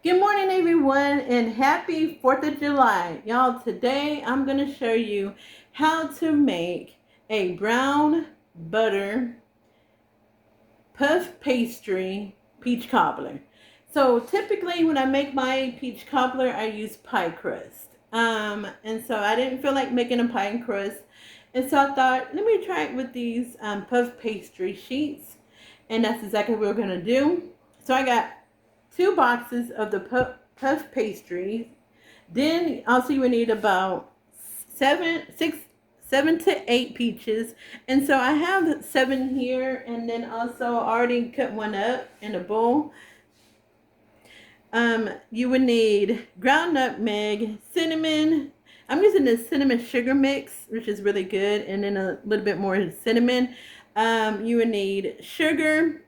Good morning, everyone, and happy 4th of July. Y'all, today I'm going to show you how to make a brown butter puff pastry peach cobbler. So typically when I make my peach cobbler, I use pie crust. And so I didn't feel like making a pie crust. And so I thought, let me try it with these puff pastry sheets. And that's exactly what we're going to do. So I got 2 boxes of the puff pastry. Then also you would need about 7 to 8 peaches. And so I have 7 here, and then also already cut one up in a bowl. You would need ground nutmeg, cinnamon. I'm using the cinnamon sugar mix, which is really good, and then a little bit more cinnamon. You would need sugar,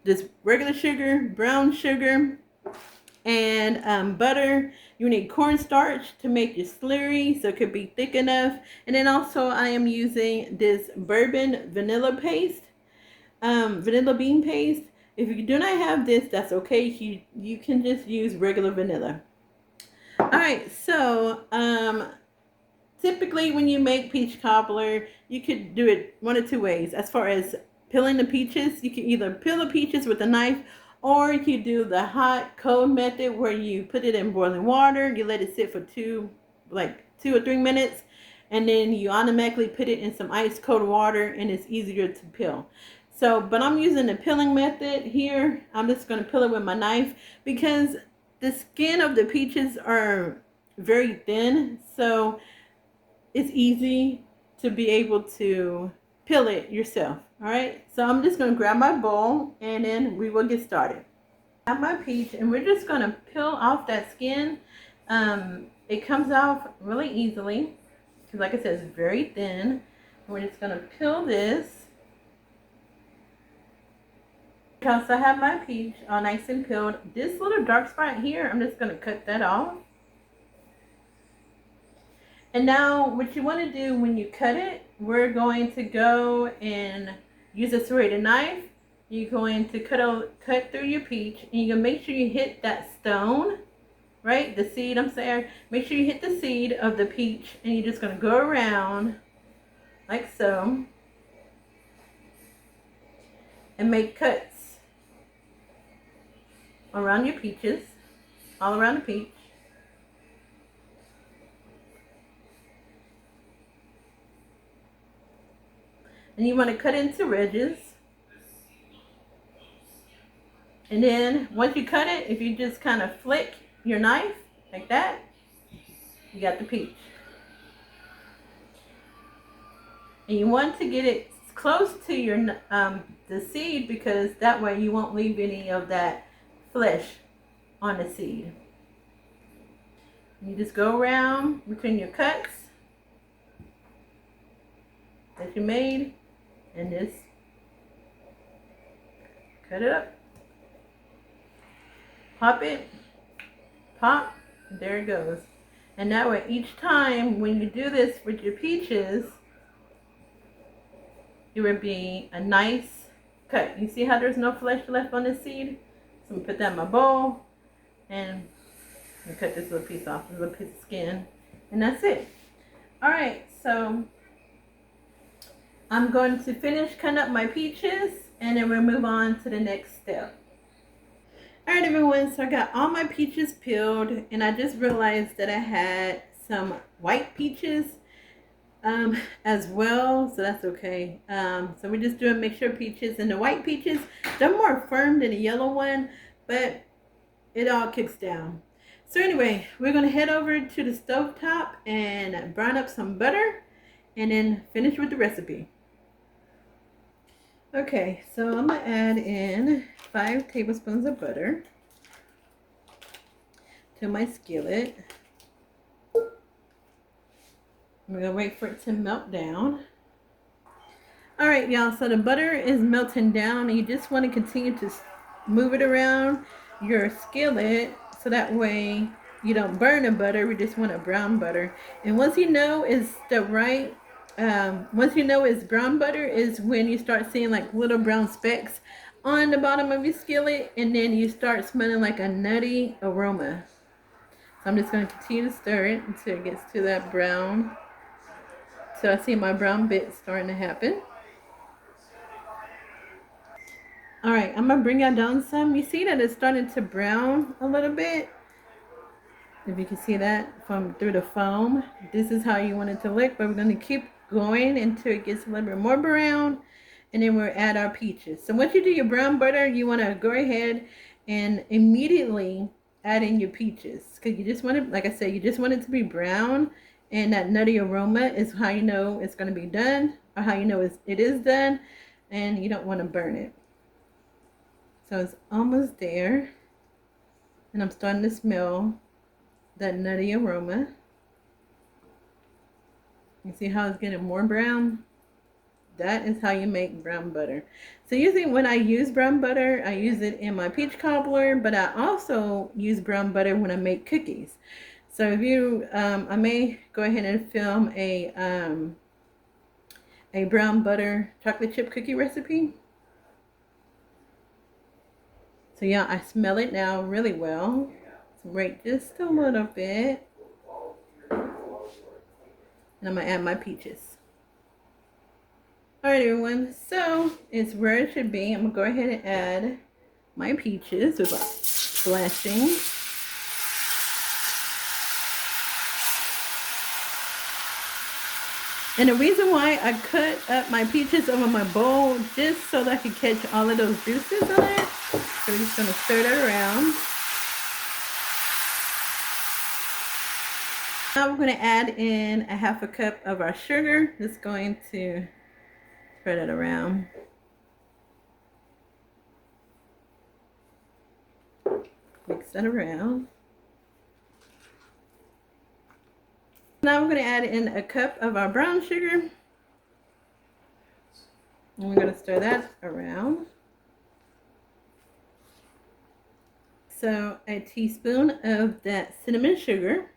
just regular sugar, brown sugar, and butter. You need cornstarch to make your slurry, so it could be thick enough. And then also I am using this bourbon vanilla paste, vanilla bean paste. If you do not have this, that's okay. You can just use regular vanilla. All right, so typically when you make peach cobbler, you could do it one of 2 ways. As far as peeling the peaches, you can either peel the peaches with a knife, or you can do the hot cold method where you put it in boiling water, you let it sit for 2 or 3 minutes, and then you automatically put it in some ice cold water, and it's easier to peel. So, but I'm using the peeling method here. I'm just going to peel it with my knife because the skin of the peaches are very thin, so it's easy to be able to peel it yourself. All right, so I'm just going to grab my bowl and then we will get started. I have my peach and we're just going to peel off that skin. It comes off really easily because, like I said, it's very thin. We're just going to peel this. Because I have my peach all nice and peeled, this little dark spot here, I'm just going to cut that off. And now what you want to do when you cut it, we're going to go and use a serrated knife. You're going to cut through your peach, and you're going to make sure you hit that stone, right? The seed, I'm saying. Make sure you hit the seed of the peach, and you're just going to go around like so and make cuts around your peaches, all around the peach. And you want to cut into ridges. And then once you cut it, if you just kind of flick your knife like that, you got the peach. And you want to get it close to your the seed, because that way you won't leave any of that flesh on the seed. You just go around between your cuts that you made and just cut it up. Pop it, pop, there it goes. And that way each time when you do this with your peaches, it would be a nice cut. You see how there's no flesh left on the seed? So I'm going to put that in my bowl and cut this little piece off, this little piece of skin, and that's it. Alright, so I'm going to finish cutting up my peaches and then we'll move on to the next step. Alright everyone, so I got all my peaches peeled, and I just realized that I had some white peaches as well, so that's okay. So we're just doing mixture peaches, and the white peaches, they're more firm than the yellow one, but it all kicks down. So anyway, we're going to head over to the stove top and brown up some butter and then finish with the recipe. Okay, so I'm going to add in 5 tablespoons of butter to my skillet. We're going to wait for it to melt down. Alright y'all, so the butter is melting down, and you just want to continue to move it around your skillet so that way you don't burn the butter. We just want a brown butter. And once you know it's the right, once you know it's brown butter is when you start seeing like little brown specks on the bottom of your skillet, and then you start smelling like a nutty aroma. So I'm just going to continue to stir it until it gets to that brown. So I see my brown bits starting to happen. All right, I'm going to bring it down some. You see that it's starting to brown a little bit. If you can see that from through the foam, this is how you want it to look. But we're going to keep going until it gets a little bit more brown, and then we'll add our peaches. So once you do your brown butter, you want to go ahead and immediately add in your peaches, because you just want it, like I said, you just want it to be brown, and that nutty aroma is how you know it's going to be done, or how you know it is done, and you don't want to burn it. So it's almost there, and I'm starting to smell that nutty aroma. You see how it's getting more brown? That is how you make brown butter. So usually when I use brown butter, I use it in my peach cobbler, but I also use brown butter when I make cookies. So if you, I may go ahead and film a brown butter chocolate chip cookie recipe. So yeah, I smell it now really well. So wait just a little bit. And I'm gonna add my peaches. Alright everyone, so it's where it should be. I'm going to go ahead and add my peaches without splashing. And the reason why I cut up my peaches over my bowl, just so that I could catch all of those juices on it. So we're just going to stir that around. Now we're going to add in a half a cup of our sugar. Just going to spread it around. Mix that around. Now we're going to add in a cup of our brown sugar. And we're going to stir that around. So a teaspoon of that cinnamon sugar.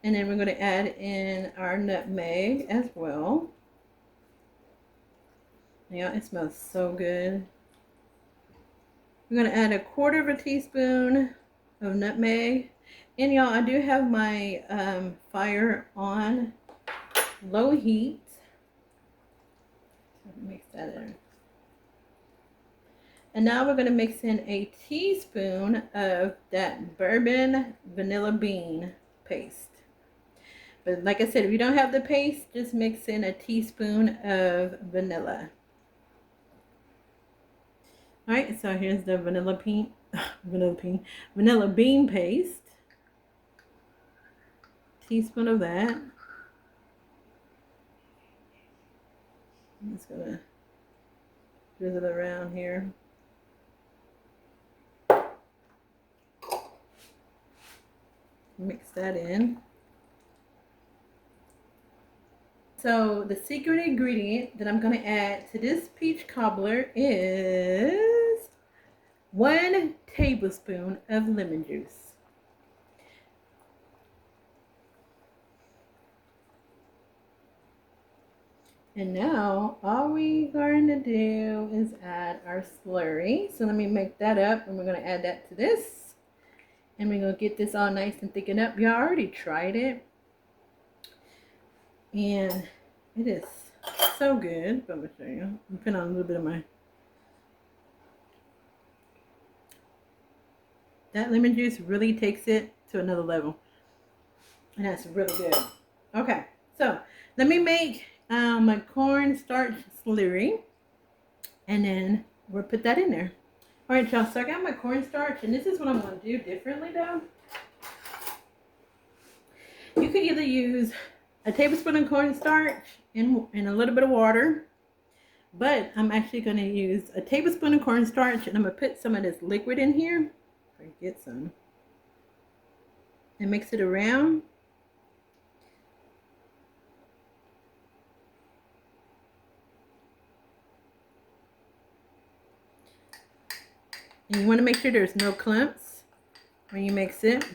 And then we're going to add in our nutmeg as well. Yeah, it smells so good. We're going to add a quarter of a teaspoon of nutmeg. And y'all, I do have my fire on low heat. Mix that in. And now we're going to mix in a teaspoon of that bourbon vanilla bean paste. But like I said, if you don't have the paste, just mix in a teaspoon of vanilla. Alright, so here's the vanilla bean paste. Teaspoon of that. I'm just gonna drizzle it around here. Mix that in. So the secret ingredient that I'm going to add to this peach cobbler is 1 tablespoon of lemon juice. And now all we're going to do is add our slurry. So let me make that up, and we're going to add that to this. And we're going to get this all nice and thickened up. Y'all already tried it. And it is so good. But I'm going to show you. I'm putting on a little bit of my... That lemon juice really takes it to another level. And that's really good. Okay. So, let me make my cornstarch slurry. And then we'll put that in there. Alright, y'all. So, I got my cornstarch. And this is what I'm going to do differently, though. You could either use a tablespoon of cornstarch and a little bit of water, but I'm actually going to use a tablespoon of cornstarch, and I'm going to put some of this liquid in here. If I get some, and mix it around. And you want to make sure there's no clumps when you mix it.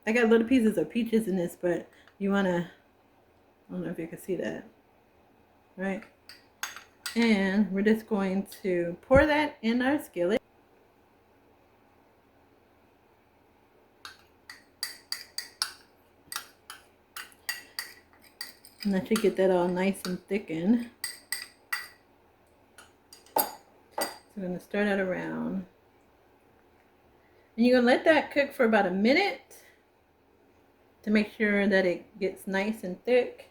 I got little pieces of peaches in this, but you want to, I don't know if you can see that. right? And we're just going to pour that in our skillet. And that should get that all nice and thickened. So I'm going to stir that around. And you're going to let that cook for about a minute to make sure that it gets nice and thick.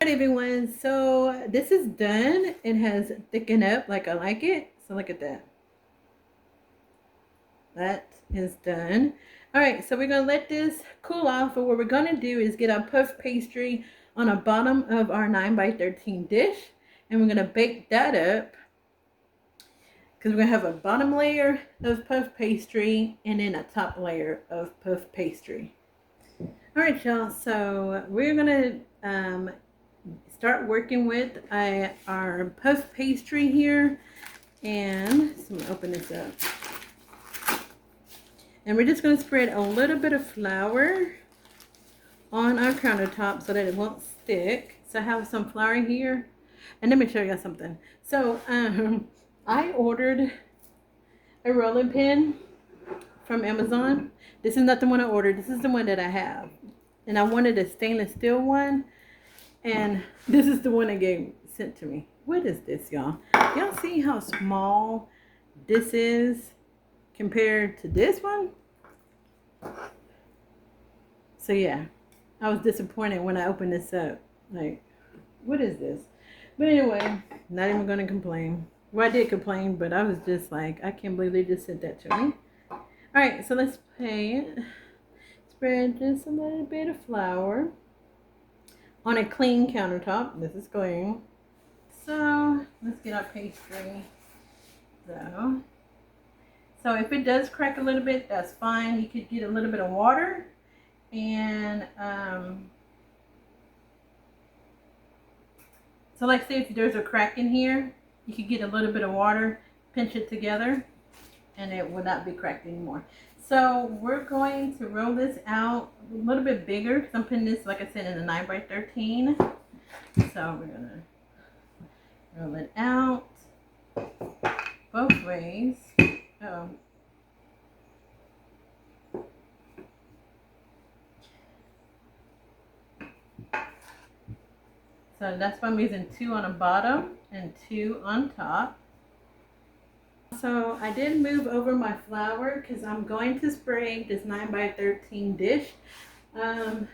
Alright everyone, so this is done. It has thickened up like I like it. So look at that. That is done. Alright, so we're going to let this cool off. But what we're going to do is get our puff pastry on the bottom of our 9x13 dish. And we're going to bake that up. Because we're going to have a bottom layer of puff pastry and then a top layer of puff pastry. Alright y'all, so we're going to start working with our puff pastry here. And so I'm going to open this up. And we're just going to spread a little bit of flour on our countertop so that it won't stick. So I have some flour here. And let me show you something. So I ordered a rolling pin from Amazon. This is not the one I ordered. This is the one that I have. And I wanted a stainless steel one. And this is the one they sent to me. What is this, y'all? Y'all see how small this is compared to this one? So yeah, I was disappointed when I opened this up. Like, what is this? But anyway, not even going to complain. Well, I did complain, but I was just like, I can't believe they just sent that to me. Alright, so let's spread just a little bit of flour on a clean countertop. This is clean. So let's get our pastry. So if it does crack a little bit, that's fine. You could get a little bit of water and so like say if there's a crack in here, you could get a little bit of water, pinch it together, and it will not be cracked anymore. So we're going to roll this out a little bit bigger because I'm putting this, like I said, in a 9x13. So we're gonna roll it out both ways. Oh. So that's why I'm using 2 on the bottom and 2 on top. So I did move over my flour because I'm going to spray this 9x13 dish. So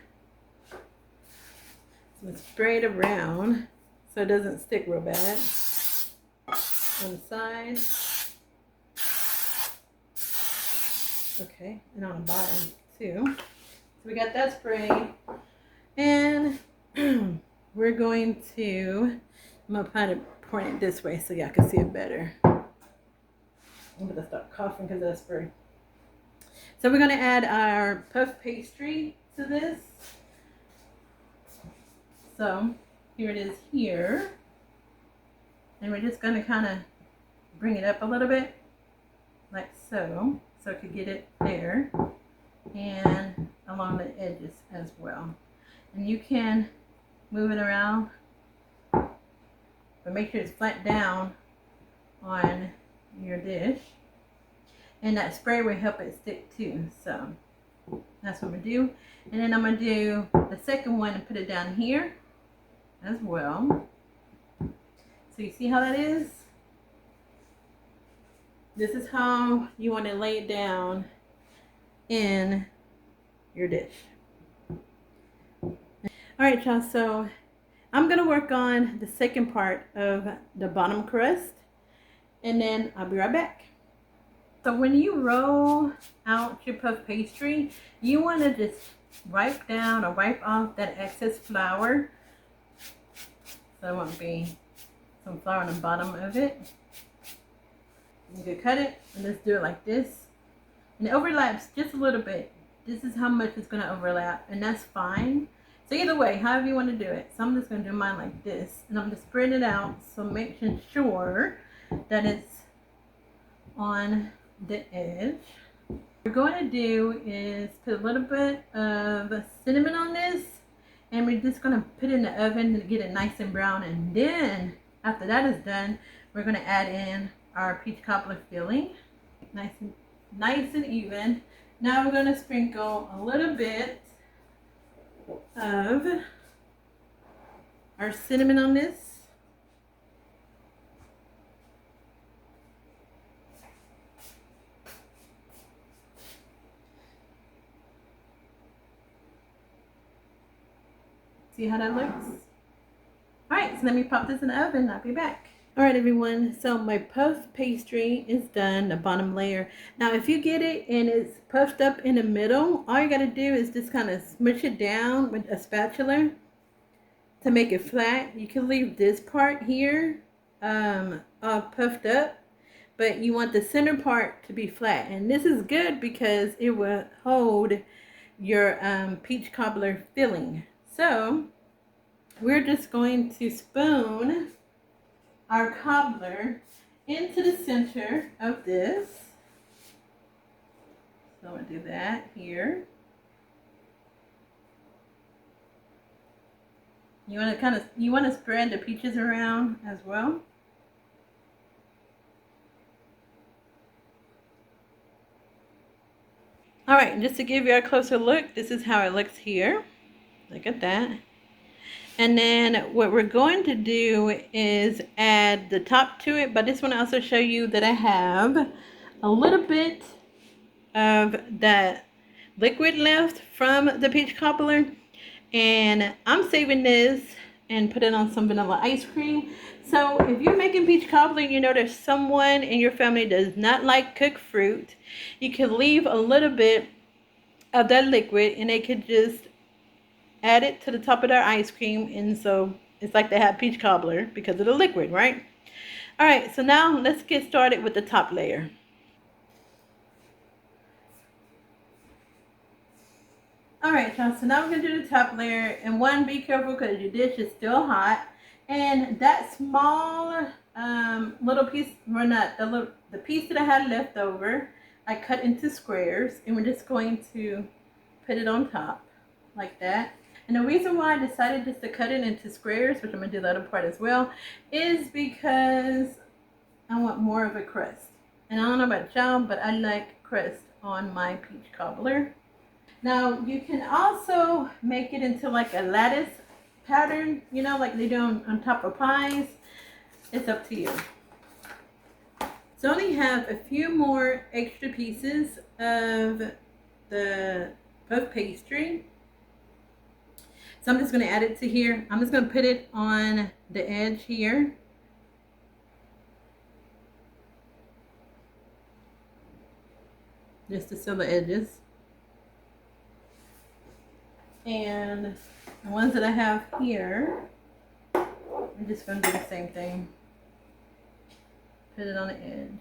spray it around so it doesn't stick real bad on the side. Okay, and on the bottom too. So we got that sprayed. And we're going to, I'm going to point it this way so y'all can see it better. I'm going to start coughing because of that spray. So we're going to add our puff pastry to this. So here it is here. And we're just going to kind of bring it up a little bit, like so. So I could get it there and along the edges as well. And you can move it around, but make sure it's flat down on your dish. And that spray will help it stick too. So that's what we do. And then I'm going to do the second one and put it down here as well. So you see how that is? This is how you want to lay it down in your dish. Alright y'all, so I'm going to work on the second part of the bottom crust and then I'll be right back. So when you roll out your puff pastry, you want to just wipe down or wipe off that excess flour. So there won't be some flour on the bottom of it. You can cut it and just do it like this. And it overlaps just a little bit. This is how much it's going to overlap, and that's fine. So either way, however you want to do it. So I'm just going to do mine like this. And I'm going to spread it out, so making sure that it's on the edge. What we're going to do is put a little bit of cinnamon on this, and we're just going to put it in the oven to get it nice and brown. And then after that is done, we're going to add in our peach cobbler filling, nice and even. Now we're going to sprinkle a little bit of our cinnamon on this. See how that looks? Alright, so let me pop this in the oven. I'll be back. Alright everyone, so my puff pastry is done, the bottom layer. Now if you get it and it's puffed up in the middle, all you gotta do is just kind of smush it down with a spatula to make it flat. You can leave this part here all puffed up, but you want the center part to be flat. And this is good because it will hold your peach cobbler filling. So we're just going to spoon our cobbler into the center of this. So I'm going to do that here. You want to spread the peaches around as well. All right, just to give you a closer look, this is how it looks here. Look at that. And then what we're going to do is add the top to it, but this one also show you that I have a little bit of that liquid left from the peach cobbler, and I'm saving this and put it on some vanilla ice cream. So if you're making peach cobbler, you know there's someone in your family that does not like cooked fruit, you can leave a little bit of that liquid and they could just add it to the top of their ice cream, and so it's like they have peach cobbler because of the liquid, right? All right, so now let's get started with the top layer. All right, y'all, so now we're gonna do the top layer, and one, be careful because your dish is still hot, and that small little piece, well, not the piece that I had left over, I cut into squares, and we're just going to put it on top like that. And the reason why I decided just to cut it into squares, which I'm going to do the other part as well, is because I want more of a crust. And I don't know about y'all, but I like crust on my peach cobbler. Now, you can also make it into like a lattice pattern, you know, like they do on top of pies. It's up to you. So I only have a few more extra pieces of the puff pastry. So I'm just going to add it to here. I'm just going to put it on the edge here. Just to seal the edges. And the ones that I have here, I'm just going to do the same thing. Put it on the edge.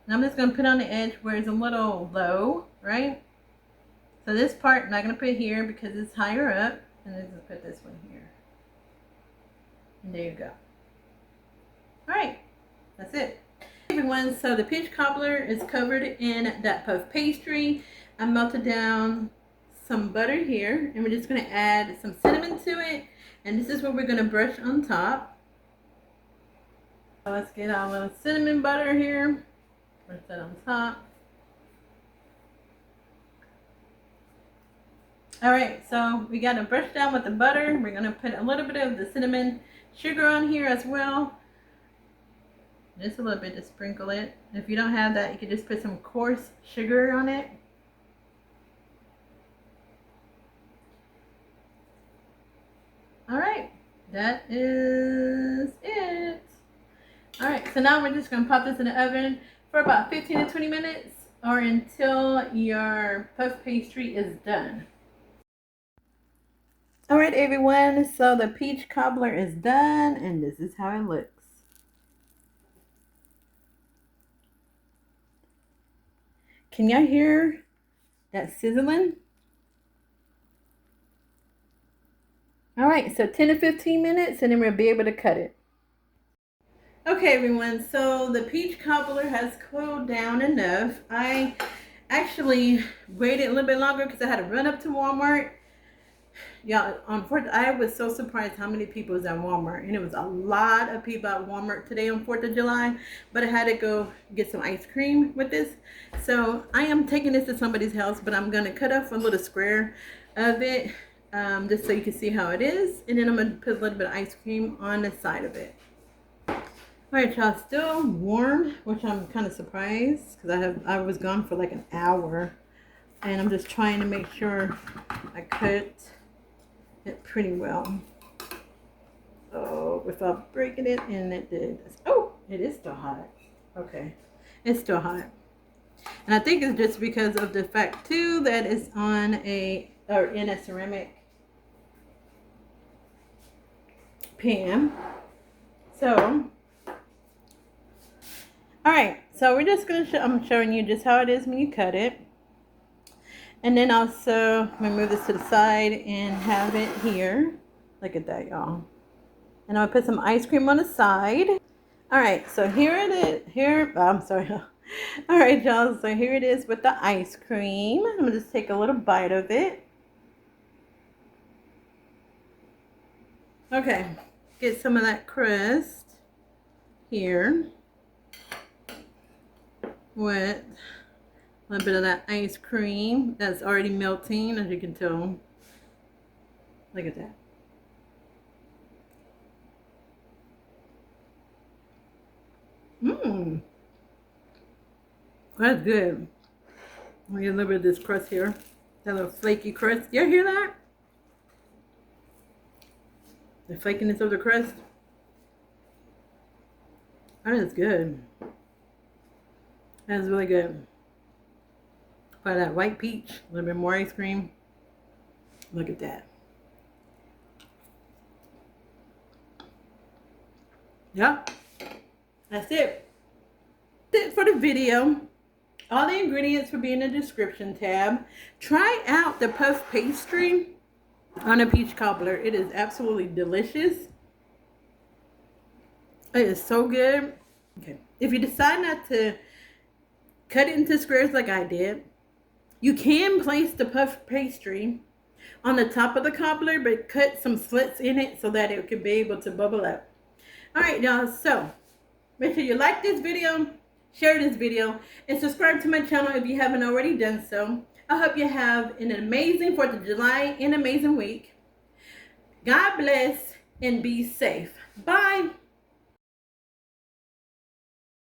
And I'm just going to put it on the edge where it's a little low, right? So this part I'm not going to put here because it's higher up, and then just put this one here. And there you go. Alright, that's it. Hey everyone, so the peach cobbler is covered in that puff pastry. I melted down some butter here, and we're just going to add some cinnamon to it, and this is what we're going to brush on top. So let's get our little cinnamon butter here, brush that on top. Alright, so we got to brush down with the butter. We're going to put a little bit of the cinnamon sugar on here as well. Just a little bit to sprinkle it. If you don't have that, you can just put some coarse sugar on it. Alright, that is it. Alright, so now we're just going to pop this in the oven for about 15 to 20 minutes or until your puff pastry is done. Alright everyone, so the peach cobbler is done, and this is how it looks. Can y'all hear that sizzling? Alright, so 10 to 15 minutes and then we'll be able to cut it. Okay, everyone, so the peach cobbler has cooled down enough. I actually waited a little bit longer because I had to run up to Walmart. Yeah, unfortunately, I was so surprised how many people was at Walmart, and it was a lot of people at Walmart today on 4th of July, but I had to go get some ice cream with this. So I am taking this to somebody's house, but I'm going to cut off a little square of it, just so you can see how it is, and then I'm going to put a little bit of ice cream on the side of it. All right, y'all, still warm, which I'm kind of surprised because I was gone for like an hour, and I'm just trying to make sure I cut it pretty well. Oh, without breaking it, and it did. Oh, it is still hot. Okay, it's still hot, and I think it's just because of the fact too that it's on in a ceramic pan. So. All right, so we're just gonna I'm showing you just how it is when you cut it, and then also I'm gonna move this to the side and have it here. Look at that, y'all. And I'll put some ice cream on the side. All right, so here it is. I'm sorry. All right, y'all. So here it is with the ice cream. I'm gonna just take a little bite of it. Okay, get some of that crust here. With a little bit of that ice cream that's already melting, as you can tell. Look at that. Mmm. That's good. I'll get a little bit of this crust here. That little flaky crust. You hear that? The flakiness of the crust. That is good. That's really good. By that white peach, a little bit more ice cream. Look at that. Yep. That's it. That's it for the video. All the ingredients will be in the description tab. Try out the puff pastry on a peach cobbler. It is absolutely delicious. It is so good. Okay. If you decide not to cut it into squares like I did, you can place the puff pastry on the top of the cobbler, but cut some slits in it so that it could be able to bubble up. All right, y'all, so make sure you like this video, share this video, and subscribe to my channel if you haven't already done so. I hope you have an amazing 4th of July and amazing week. God bless and be safe. Bye.